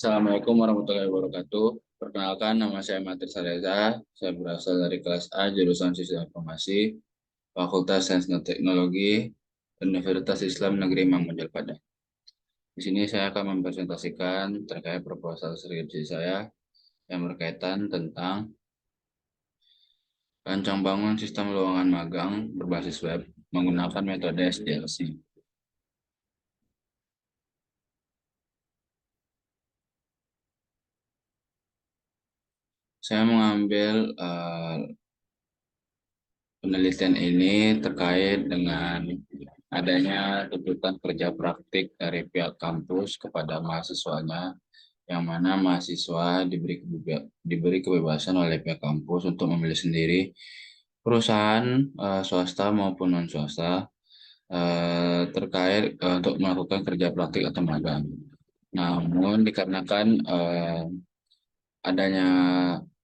Assalamualaikum warahmatullahi wabarakatuh. Perkenalkan, nama saya Matris Reza. Saya berasal dari kelas A, jurusan Sistem Informasi, Fakultas Sains dan Teknologi, Universitas Islam Negeri Imam Bonjol Padang. Di sini saya akan mempresentasikan terkait proposal skripsi saya yang berkaitan tentang rancang bangun sistem ruangan magang berbasis web menggunakan metode SDLC. Saya mengambil penelitian ini terkait dengan adanya tuntutan kerja praktik dari pihak kampus kepada mahasiswanya, yang mana mahasiswa diberi kebebasan oleh pihak kampus untuk memilih sendiri perusahaan swasta maupun non swasta terkait untuk melakukan kerja praktik atau magang. Namun dikarenakan adanya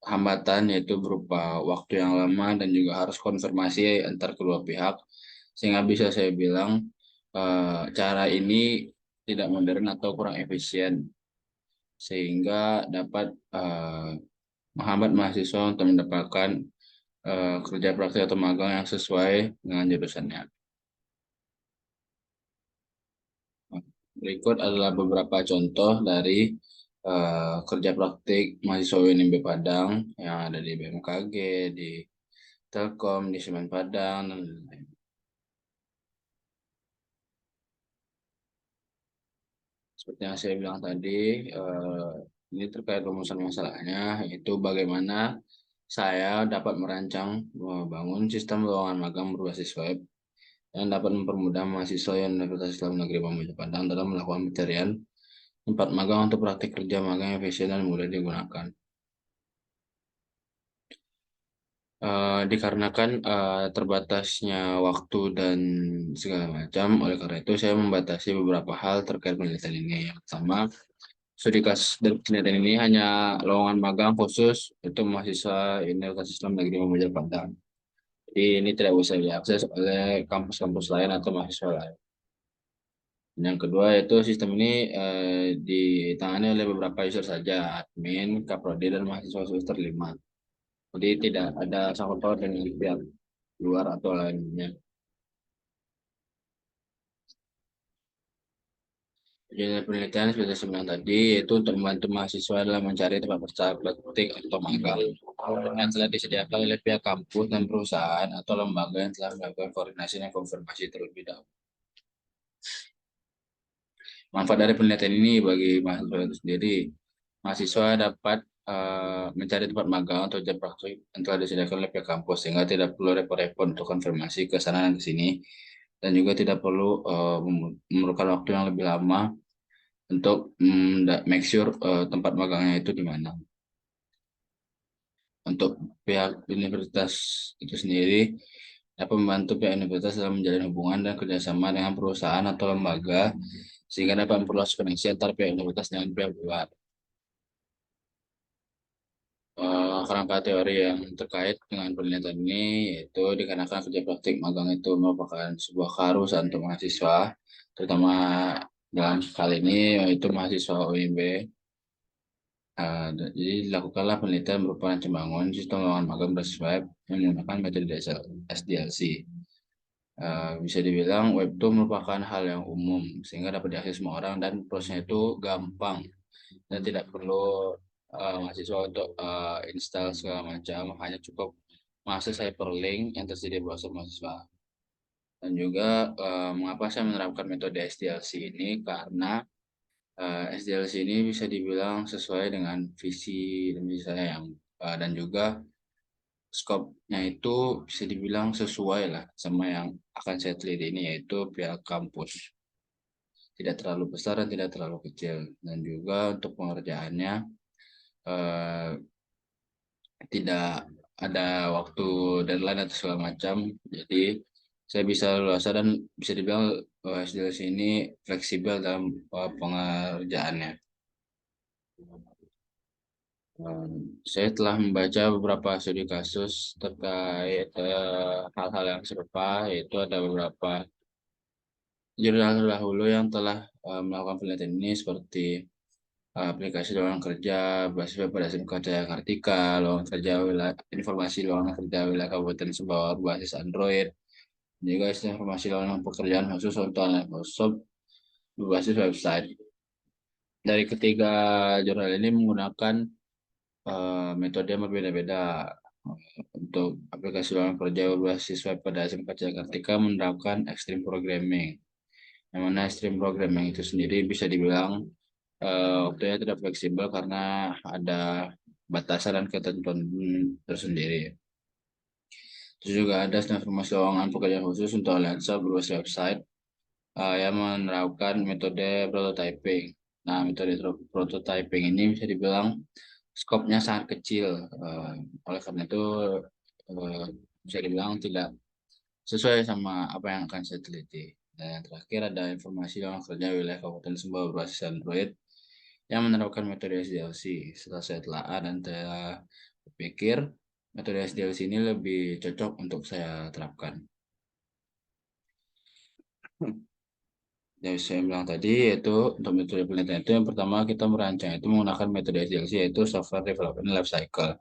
hambatan yaitu berupa waktu yang lama dan juga harus konfirmasi antar kedua pihak, sehingga bisa saya bilang cara ini tidak modern atau kurang efisien, sehingga dapat menghambat mahasiswa untuk mendapatkan kerja praktik atau magang yang sesuai dengan jurusannya. Berikut adalah beberapa contoh dari kerja praktik mahasiswa UNB Padang yang ada di BMKG, di Telkom, di Semen Padang, dan lain-lain. Seperti yang saya bilang tadi, ini terkait rumusan masalahnya, yaitu bagaimana saya dapat merancang membangun sistem ruangan magang berbasis web yang dapat mempermudah mahasiswa yang Universitas Islam Negeri Pamjaya Padang dalam melakukan pencarian tempat magang untuk praktik kerja magang yang efisien dan mudah digunakan. Dikarenakan terbatasnya waktu dan segala macam, oleh karena itu saya membatasi beberapa hal terkait penelitian ini. Yang pertama, studi kasus dan penelitian ini hanya lowongan magang khusus itu mahasiswa Universitas Islam Negeri Muhammadiyah Padang. Jadi ini tidak bisa diakses oleh kampus-kampus lain atau mahasiswa lain. Dan yang kedua itu sistem ini ditangani oleh beberapa user saja, admin, kaprodi, dan mahasiswa semester 5. Jadi tidak ada sangkut paut dengan pihak luar atau lainnya. Jadi penelitian seperti saya bilang tadi yaitu untuk membantu mahasiswa dalam mencari tempat praktik atau magang yang telah disediakan oleh pihak kampus dan perusahaan atau lembaga yang telah melakukan koordinasi dan konfirmasi terlebih dahulu. Manfaat dari penelitian ini bagi mahasiswa itu sendiri, mahasiswa dapat mencari tempat magang atau job praktik yang telah disediakan oleh pihak kampus sehingga tidak perlu repot-repot untuk konfirmasi ke sana dan ke sini, dan juga tidak perlu memerlukan waktu yang lebih lama untuk make sure tempat magangnya itu di mana. Untuk pihak universitas itu sendiri dapat membantu pihak universitas dalam menjalin hubungan dan kerjasama dengan perusahaan atau lembaga sehingga dapat memperluas koneksi antar pihak universitas dengan pihak luar. Kerangka teori yang terkait dengan penelitian ini yaitu dikarenakan kerja praktik magang itu merupakan sebuah keharusan untuk mahasiswa, terutama dalam hal ini yaitu mahasiswa UIB. Jadi dilakukanlah penelitian berupa rancang bangun sistem ruangan magang berbasis web yang menggunakan metode SDLC. Bisa dibilang web itu merupakan hal yang umum sehingga dapat diakses semua orang dan prosesnya itu gampang dan tidak perlu mahasiswa untuk install segala macam, hanya cukup mengakses hyperlink yang tersedia di browser mahasiswa. Dan juga mengapa saya menerapkan metode SDLC ini, karena SDLC ini bisa dibilang sesuai dengan visi dan misi saya yang dan juga skopnya itu bisa dibilang sesuai lah sama yang akan saya teliti ini, yaitu pihak kampus. Tidak terlalu besar dan tidak terlalu kecil. Dan juga untuk pengerjaannya eh, tidak ada waktu deadline atau segala macam. Jadi saya bisa luasa dan bisa dibilang SDLC ini fleksibel dalam pengerjaannya. Saya telah membaca beberapa studi kasus terkait hal-hal yang serupa, yaitu ada beberapa jurnal terdahulu yang telah melakukan penelitian ini seperti aplikasi lowongan kerja, beasiswa pada SIM kerja Kartika, lowongan kerja wilayah, informasi lowongan kerja wilayah Kabupaten Sumbawa berbasis Android, juga informasi lowongan pekerjaan khusus untuk anak Microsoft berbasis website. Dari ketiga jurnal ini menggunakan metode yang berbeda-beda. Untuk aplikasi lowongan kerja berbasis web pada SIM kerja Kartika menerapkan extreme programming. Yang mana extreme programming itu sendiri bisa dibilang waktunya tidak fleksibel karena ada batasan dan ketentuan tersendiri. Terus juga ada informasi lowongan pekerjaan khusus untuk Alensa berbasis website yang menerapkan metode prototyping. Nah, metode prototyping ini bisa dibilang skopnya sangat kecil. Oleh karena itu eh, bisa dibilang tidak sesuai sama apa yang akan saya teliti. Dan yang terakhir ada informasi lowongan kerja wilayah Kabupaten Sumbawa berbasis Android yang menerapkan metode SDLC. Setelah saya telaah dan saya berpikir, metode SDLC ini lebih cocok untuk saya terapkan. Yang saya bilang tadi, yaitu untuk metode penelitian itu yang pertama kita merancang itu menggunakan metode SDLC, yaitu Software Development Life Cycle.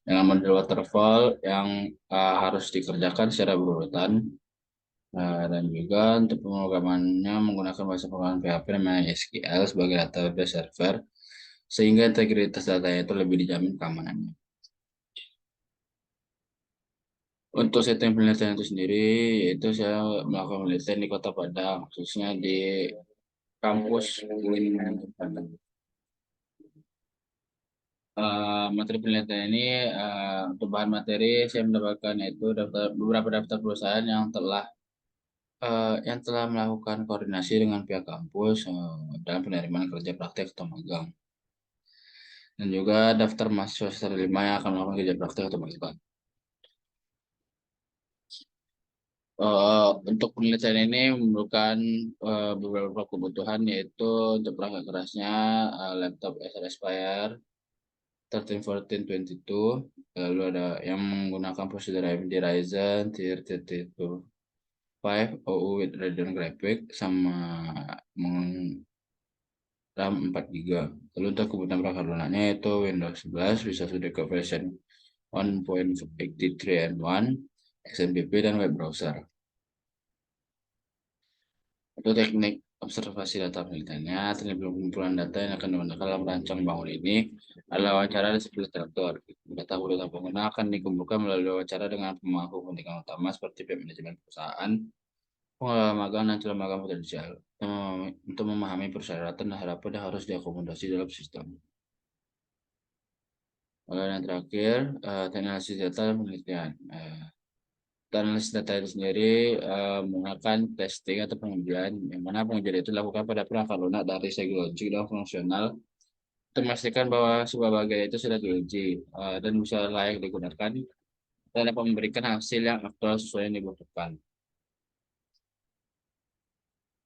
Dengan model waterfall yang harus dikerjakan secara berurutan. Dan juga untuk pemrogramannya menggunakan bahasa pemrograman PHP namanya SQL sebagai database server, sehingga integritas datanya itu lebih dijamin keamanannya. Untuk setting penelitian itu sendiri, yaitu saya melakukan penelitian di Kota Padang, khususnya di kampus UIN Padang. Materi penelitian ini untuk bahan materi saya mendapatkan itu beberapa daftar perusahaan yang telah melakukan koordinasi dengan pihak kampus dalam penerimaan kerja praktek atau magang, dan juga daftar mahasiswa semester 5 yang akan melakukan kerja praktek atau magang. Untuk penelitian ini memerlukan beberapa kebutuhan, yaitu untuk perangkat kerasnya laptop Acer Aspire 131422, lalu ada yang menggunakan prosedur AMD Ryzen 3025 OU with Radeon Graphic sama RAM 4 GB. Lalu untuk kebutuhan perangkat lunaknya yaitu Windows 11 bisa sudah ke version 1.83 and 1, XMPP dan web browser. Untuk teknik observasi data penelitiannya, teknik pengumpulan data yang akan digunakan dalam rancang bangun ini adalah wawancara dan filtrator. Data kebutuhan pengguna akan dikumpulkan melalui wawancara dengan pemangku kepentingan utama seperti pihak manajemen perusahaan, pengelola magang, dan calon magang potensial untuk memahami persyaratan dan harapan yang harus diakomodasi dalam sistem. Lalu yang terakhir, teknik analisis data dan penelitian. Analisis data itu sendiri menggunakan testing atau pengujian, yang mana pengujian itu dilakukan pada perangkat lunak dari segi logik dan fungsional untuk memastikan bahwa sebuah bagian itu sudah diuji dan bisa layak digunakan dan dapat memberikan hasil yang aktual sesuai yang dibutuhkan.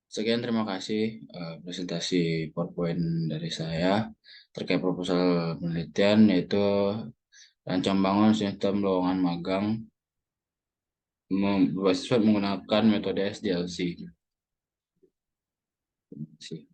Sekian, terima kasih presentasi PowerPoint dari saya terkait proposal penelitian, yaitu rancang bangun sistem lowongan magang berbasis menggunakan metode SDLC. Terima kasih.